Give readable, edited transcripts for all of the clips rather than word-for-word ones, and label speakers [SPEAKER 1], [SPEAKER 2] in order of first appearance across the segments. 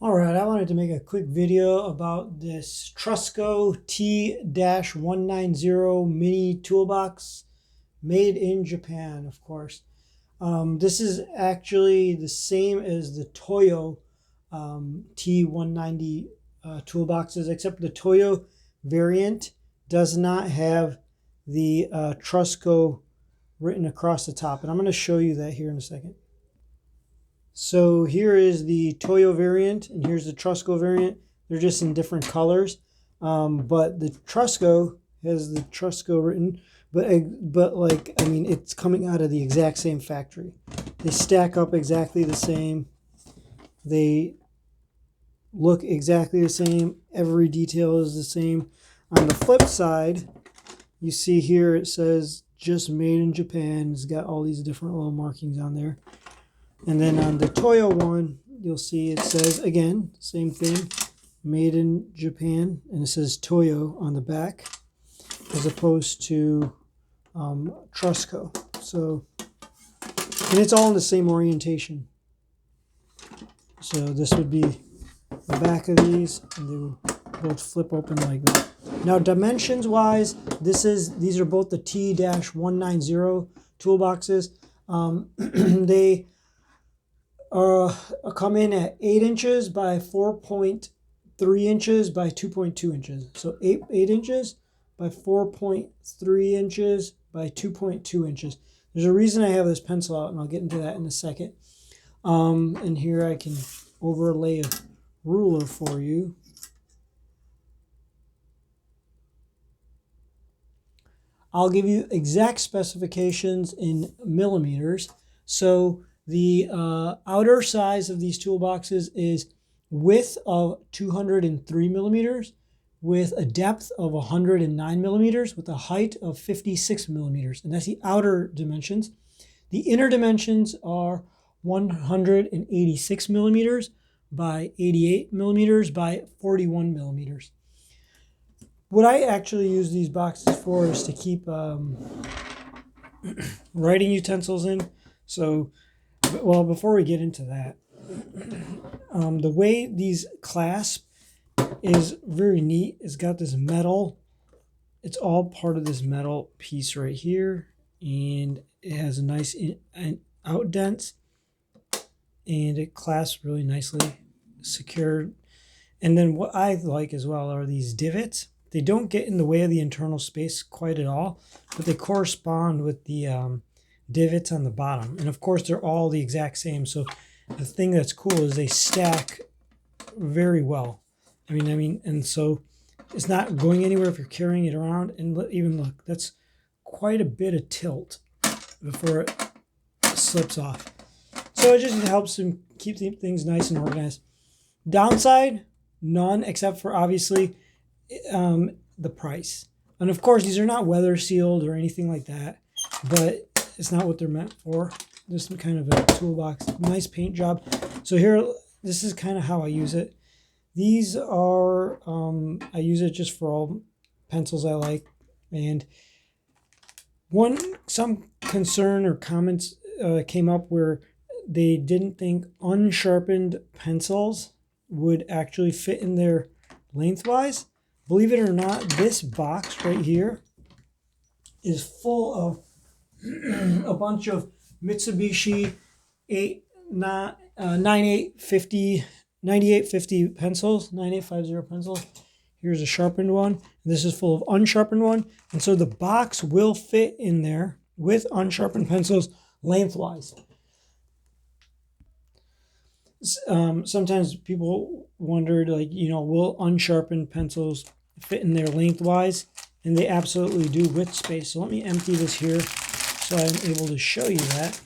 [SPEAKER 1] Alright, I wanted to make a quick video about this TRUSCO T-190 mini toolbox made in Japan, of course. This is actually the same as the TOYO T-190 toolboxes, except the TOYO variant does not have the TRUSCO written across the top. And I'm going to show you that here in a second. So here is the TOYO variant, and here's the TRUSCO variant. They're just in different colors. But the TRUSCO has the TRUSCO written, but I mean, it's coming out of the exact same factory. They stack up exactly the same. They look exactly the same. Every detail is the same. On the flip side, you see here it says just made in Japan. It's got all these different little markings on there. And then on the TOYO one, you'll see it says, again, same thing, made in Japan, and it says TOYO on the back, as opposed to TRUSCO. So, and it's all in the same orientation. So this would be the back of these, and they would both flip open like that. Now, dimensions-wise, these are both the T-190 toolboxes. They come in at 8 inches by 4.3 inches by 2.2 inches. So 8 inches by 4.3 inches by 2.2 inches. There's a reason I have this pencil out, and I'll get into that in a second. And here I can overlay a ruler for you. I'll give you exact specifications in millimeters. So the outer size of these toolboxes is width of 203 millimeters with a depth of 109 millimeters with a height of 56 millimeters. And that's the outer dimensions. The inner dimensions are 186 millimeters by 88 millimeters by 41 millimeters. What I actually use these boxes for is to keep writing utensils in. So, well, before we get into that, the way these clasp is very neat. It's got this metal. It's all part of this metal piece right here, and it has a nice out dents, and it clasps really nicely, secured. And then what I like as well are these divots. They don't get in the way of the internal space quite at all, but they correspond with the divots on the bottom. And of course, they're all the exact same. So the thing that's cool is they stack very well. I mean, and so it's not going anywhere if you're carrying it around. And even look, that's quite a bit of tilt before it slips off. So it just helps them keep things nice and organized. Downside, none, except for obviously the price. And of course, these are not weather sealed or anything like that, but it's not what they're meant for. Just some kind of a toolbox. Nice paint job. So here, this is kind of how I use it. These are, I use it just for all pencils I like. And some concern or comments came up where they didn't think unsharpened pencils would actually fit in there lengthwise. Believe it or not, this box right here is full of a bunch of Mitsubishi 9850 pencils, 9850 pencils. Here's a sharpened one. This is full of unsharpened one. And so the box will fit in there with unsharpened pencils lengthwise. Sometimes people wondered, like, will unsharpened pencils fit in there lengthwise? And they absolutely do with space. So let me empty this here so I'm able to show you that.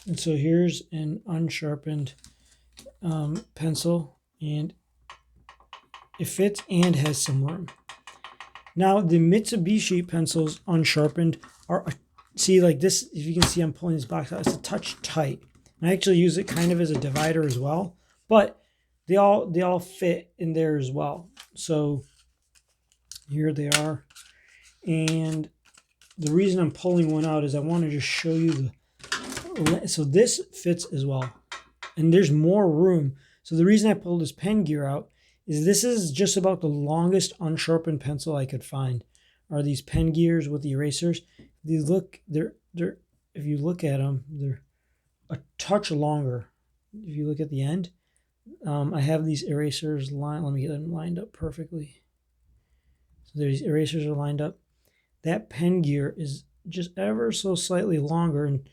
[SPEAKER 1] And so here's an unsharpened pencil, and it fits and has some room. Now the Mitsubishi pencils unsharpened are, see, like this, if you can see I'm pulling this box out, it's a touch tight. And I actually use it kind of as a divider as well, but they all fit in there as well. So here they are. And the reason I'm pulling one out is I want to just show you the so this fits as well, and there's more room. So the reason I pulled this pen gear out is this is just about the longest unsharpened pencil I could find. Are these pen gears with the erasers? These look, they're if you look at them, they're a touch longer. If you look at the end, I have these erasers lined. Let me get them lined up perfectly. So these erasers are lined up. That pen gear is just ever so slightly longer, and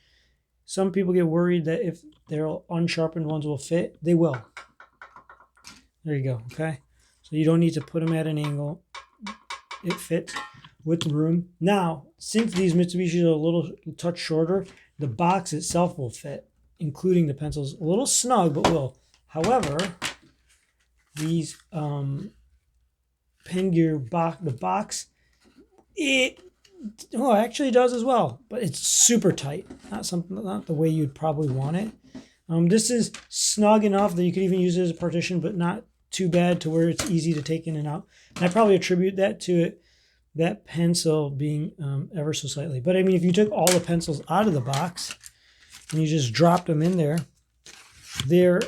[SPEAKER 1] some people get worried that if their unsharpened ones will fit. They will. There you go. Okay, so you don't need to put them at an angle. It fits with room. Now, since these Mitsubishis are a little touch shorter, the box itself will fit, including the pencils. A little snug, but will. However, these pen gear the box, it actually does as well, but it's super tight. Not the way you'd probably want it. This is snug enough that you could even use it as a partition, but not too bad to where it's easy to take in and out. And I probably attribute that to that pencil being ever so slightly. But I mean, if you took all the pencils out of the box and you just dropped them in there, they're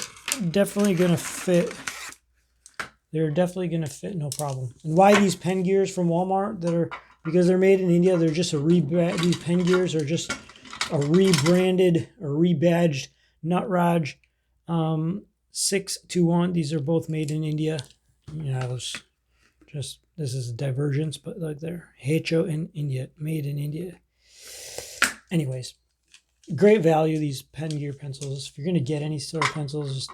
[SPEAKER 1] definitely going to fit. They're definitely going to fit no problem. And why these pen gears from Walmart because they're made in India, they're just these pen gears are just a rebranded or rebadged Nutraj 621. These are both made in India. This is a divergence, but like they're Hecho in India, made in India. Anyways, great value, these pen gear pencils. If you're going to get any sort of pencils,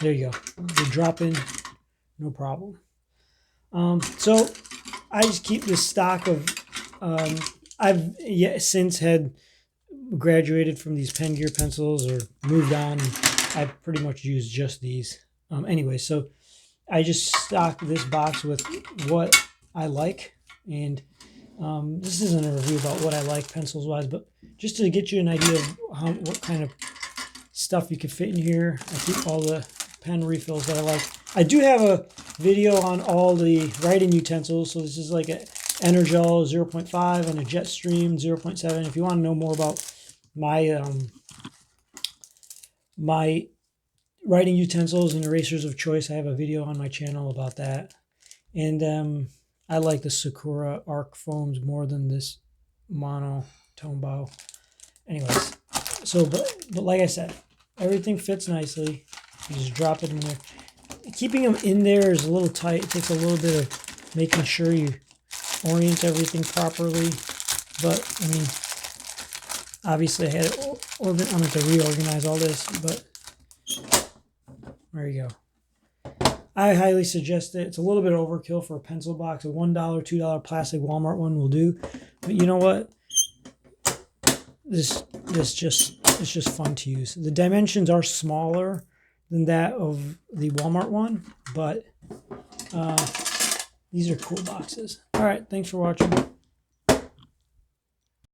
[SPEAKER 1] there you go. They drop in, no problem. So I just keep this stock of, I've since had graduated from these pen gear pencils or moved on. I pretty much use just these. Anyway, so I just stock this box with what I like. And this isn't a review about what I like pencils wise, but just to get you an idea of what kind of stuff you could fit in here. I keep all the pen refills that I like. I do have a video on all the writing utensils. So this is like a Energel 0.5 and a Jetstream 0.7. If you want to know more about my my writing utensils and erasers of choice, I have a video on my channel about that. And I like the Sakura arc foams more than this mono Tombow. Anyways, so but like I said, everything fits nicely. You just drop it in there. Keeping them in there is a little tight. It takes a little bit of making sure you orient everything properly. But I mean, obviously I had to I'm going to reorganize all this, but there you go. I highly suggest it. It's a little bit overkill for a pencil box. A $1, $2 plastic Walmart one will do. But you know what? It's just fun to use. The dimensions are smaller than that of the Walmart one, but these are cool boxes. All right, thanks for watching.